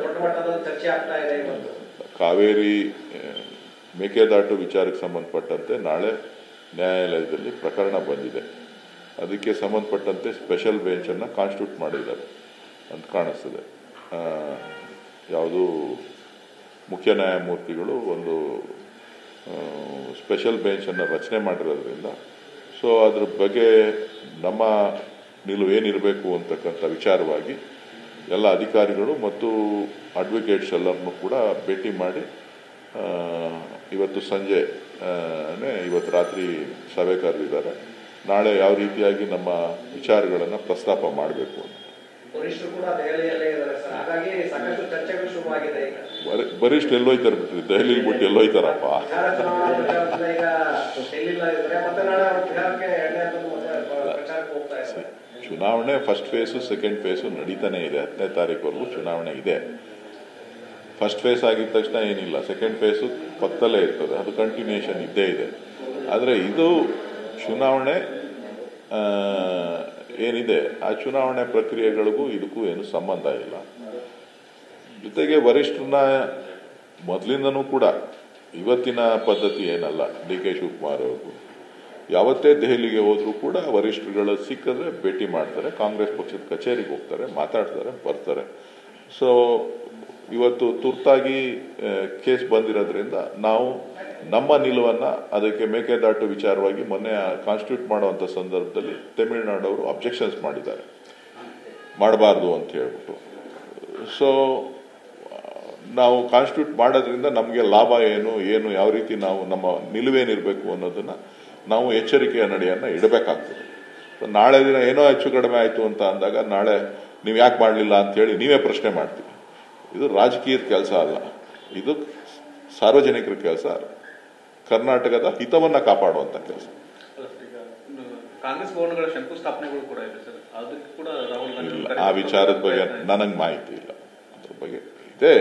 ದೊಡ್ಡ ಮಟ್ಟದ ಚರ್ಚೆ ಆಗ್ತಾ ಇದೆ ಇವತ್ತು. ಕಾವೇರಿ ಮೇಕೆದಾಟು ವಿಚಾರಕ್ಕೆ ಸಂಬಂಧಪಟ್ಟಂತೆ ನಾಳೆ ನ್ಯಾಯಾಲಯದಲ್ಲಿ ಪ್ರಕರಣ ಬಂದಿದೆ. ಅದಕ್ಕೆ ಸಂಬಂಧಪಟ್ಟಂತೆ ಸ್ಪೆಷಲ್ ಬೆಂಚನ್ನು ಕಾನ್ಸ್ಟಿಟ್ಯೂಟ್ ಮಾಡಿದ್ದಾರೆ ಅಂತ ಕಾಣಿಸ್ತದೆ. ಯಾವುದು ಮುಖ್ಯ ನ್ಯಾಯಮೂರ್ತಿಗಳು ಒಂದು ಸ್ಪೆಷಲ್ ಬೆಂಚನ್ನು ರಚನೆ ಮಾಡಿರೋದ್ರಿಂದ ಸೊ ಅದ್ರ ಬಗ್ಗೆ ನಮ್ಮ ನಿಲುವು ಏನಿರಬೇಕು ಅಂತಕ್ಕಂಥ ವಿಚಾರವಾಗಿ ಎಲ್ಲ ಅಧಿಕಾರಿಗಳು ಮತ್ತು ಅಡ್ವೊಕೇಟ್ಸ್ ಎಲ್ಲರನ್ನೂ ಕೂಡ ಭೇಟಿ ಮಾಡಿ ಇವತ್ತು ಸಂಜೆ ಇವತ್ತು ರಾತ್ರಿ ಸಭೆ ಕರೆದಿದ್ದಾರೆ. ನಾಳೆ ಯಾವ ರೀತಿಯಾಗಿ ನಮ್ಮ ವಿಚಾರಗಳನ್ನು ಪ್ರಸ್ತಾಪ ಮಾಡಬೇಕು ಅಂತ. ಬರಿಷ್ಠ ಎಲ್ಲೋಯ್ತಾರೆ ಬಿಟ್ರಿ, ದೆಹಲಿಗೆ ಬಿಟ್ಟು ಎಲ್ಲೋಯ್ತಾರಪ್ಪ. ಚುನಾವಣೆ ಫಸ್ಟ್ ಫೇಸು ಸೆಕೆಂಡ್ ಫೇಸು ನಡೀತಾನೆ ಇದೆ. 10ನೇ ತಾರೀಕುವರೆಗೂ ಚುನಾವಣೆ ಇದೆ. ಫಸ್ಟ್ ಫೇಸ್ ಆಗಿದ ತಕ್ಷಣ ಏನಿಲ್ಲ, ಸೆಕೆಂಡ್ ಫೇಸು ಪಕ್ಕದಲ್ಲೇ ಇರ್ತದೆ, ಅದು ಕಂಟಿನ್ಯೂಷನ್ ಇದ್ದೇ ಇದೆ. ಆದರೆ ಇದು ಚುನಾವಣೆ ಏನಿದೆ ಆ ಚುನಾವಣೆ ಪ್ರಕ್ರಿಯೆಗಳಿಗೂ ಇದಕ್ಕೂ ಏನು ಸಂಬಂಧ ಇಲ್ಲ. ಜೊತೆಗೆ ವರಿಷ್ಠರನ್ನ ಮೊದಲಿಂದನೂ ಕೂಡ ಇವತ್ತಿನ ಪದ್ಧತಿ ಏನಲ್ಲ. ಡಿ ಕೆ ಶಿವಕುಮಾರ್ ಅವರು ಯಾವತ್ತೇ ದೆಹಲಿಗೆ ಹೋದರೂ ಕೂಡ ವರಿಷ್ಠರುಗಳು ಸಿಕ್ಕಿದ್ರೆ ಭೇಟಿ ಮಾಡ್ತಾರೆ, ಕಾಂಗ್ರೆಸ್ ಪಕ್ಷದ ಕಚೇರಿಗೆ ಹೋಗ್ತಾರೆ, ಮಾತಾಡ್ತಾರೆ, ಬರ್ತಾರೆ. ಸೊ ಇವತ್ತು ತುರ್ತಾಗಿ ಕೇಸ್ ಬಂದಿರೋದ್ರಿಂದ ನಾವು ನಮ್ಮ ನಿಲುವನ್ನು ಅದಕ್ಕೆ ಮೇಕೆದಾಟು ವಿಚಾರವಾಗಿ ಮೊನ್ನೆ ಕಾನ್ಸ್ಟಿಟ್ಯೂಟ್ ಮಾಡುವಂಥ ಸಂದರ್ಭದಲ್ಲಿ ತಮಿಳುನಾಡವರು ಅಬ್ಜೆಕ್ಷನ್ಸ್ ಮಾಡಿದ್ದಾರೆ, ಮಾಡಬಾರ್ದು ಅಂತ ಹೇಳ್ಬಿಟ್ಟು. ಸೊ ನಾವು ಕಾನ್ಸ್ಟಿಟ್ಯೂಟ್ ಮಾಡೋದ್ರಿಂದ ನಮಗೆ ಲಾಭ ಏನು ಯಾವ ರೀತಿ ನಾವು ನಮ್ಮ ನಿಲುವೇನಿರಬೇಕು ಅನ್ನೋದನ್ನು ನಾವು ಎಚ್ಚರಿಕೆಯ ನಡೆಯನ್ನು ಇಡಬೇಕಾಗ್ತದೆ. ಸೊ ನಾಳೆ ದಿನ ಏನೋ ಹೆಚ್ಚು ಕಡಿಮೆ ಆಯಿತು ಅಂತ ಅಂದಾಗ ನಾಳೆ ನೀವು ಯಾಕೆ ಮಾಡಲಿಲ್ಲ ಅಂತೇಳಿ ನೀವೇ ಪ್ರಶ್ನೆ ಮಾಡ್ತೀವಿ. ಇದು ರಾಜಕೀಯದ ಕೆಲಸ ಅಲ್ಲ, ಇದು ಸಾರ್ವಜನಿಕರ ಕೆಲಸ, ಕರ್ನಾಟಕದ ಹಿತವನ್ನ ಕಾಪಾಡುವಂತ ಕೆಲಸ. ಕಾಂಗ್ರೆಸ್ ಭವನಗಳ ಶಂಕುಸ್ಥಾಪನೆಗಳು ಕೂಡ ಇದೆ ಸರ್, ಅದಕ್ಕೆ ಕೂಡ ರಾಹುಲ್ ಗಾಂಧಿ ಆ ವಿಚಾರದ ಬಗ್ಗೆ ನನಗೆ ಮಾಹಿತಿ ಇಲ್ಲ. ಅದ್ರ ಬಗ್ಗೆ ಇದೆ,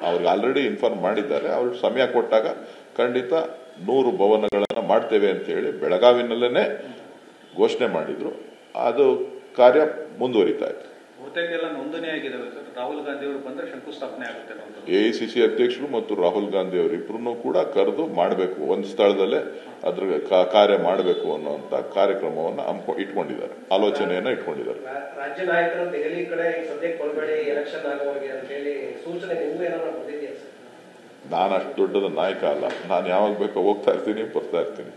ಅವ್ರಿಗೆ ಆಲ್ರೆಡಿ ಇನ್ಫಾರ್ಮ್ ಮಾಡಿದ್ದಾರೆ. ಅವ್ರು ಸಮಯ ಕೊಟ್ಟಾಗ ಖಂಡಿತ 100 ಭವನಗಳನ್ನು ಮಾಡ್ತೇವೆ ಅಂತ ಹೇಳಿ ಬೆಳಗಾವಿನಲ್ಲೇ ಘೋಷಣೆ ಮಾಡಿದ್ರು. ಅದು ಕಾರ್ಯ ಮುಂದುವರಿತಾ ಇದೆ. ನೋಂದಣಿ ಆಗಿದೆ ಸರ್, ರಾಹುಲ್ ಗಾಂಧಿ ಅವರು ಬಂದ್ರೆ ಶಂಕುಸ್ಥಾಪನೆ ಆಗುತ್ತೆ. ಎಐಸಿಸಿ ಅಧ್ಯಕ್ಷರು ಮತ್ತು ರಾಹುಲ್ ಗಾಂಧಿ ಅವರು ಇಬ್ಬರನ್ನೂ ಕೂಡ ಕರೆದು ಮಾಡಬೇಕು, ಒಂದು ಸ್ಥಳದಲ್ಲೇ ಅದ್ರ ಕಾರ್ಯ ಮಾಡಬೇಕು ಅನ್ನುವಂತ ಕಾರ್ಯಕ್ರಮವನ್ನು ಇಟ್ಕೊಂಡಿದ್ದಾರೆ, ಆಲೋಚನೆಯನ್ನ ಇಟ್ಕೊಂಡಿದ್ದಾರೆ. ರಾಜ್ಯ ನಾಯಕರು ದೆಹಲಿ ಕಡೆ ಸದ್ಯಕ್ಕೆ ಕೊಡಬೇಡಿ, ಎಲೆಕ್ಷನ್ ಆಗುವವರೆಗೆ ಅಂತ ಹೇಳಿ ಸೂಚನೆ ನಿಮಗೂ ಏನಾದ್ರು ಬಂದಿದೆಯಾ ಸರ್? ನಾನು ಅಷ್ಟು ದೊಡ್ಡದ ನಾಯಕ ಅಲ್ಲ, ನಾನು ಯಾವಾಗ ಬೇಕೋ ಹೋಗ್ತಾ ಇರ್ತೀನಿ, ಬರ್ತಾ ಇರ್ತೀನಿ.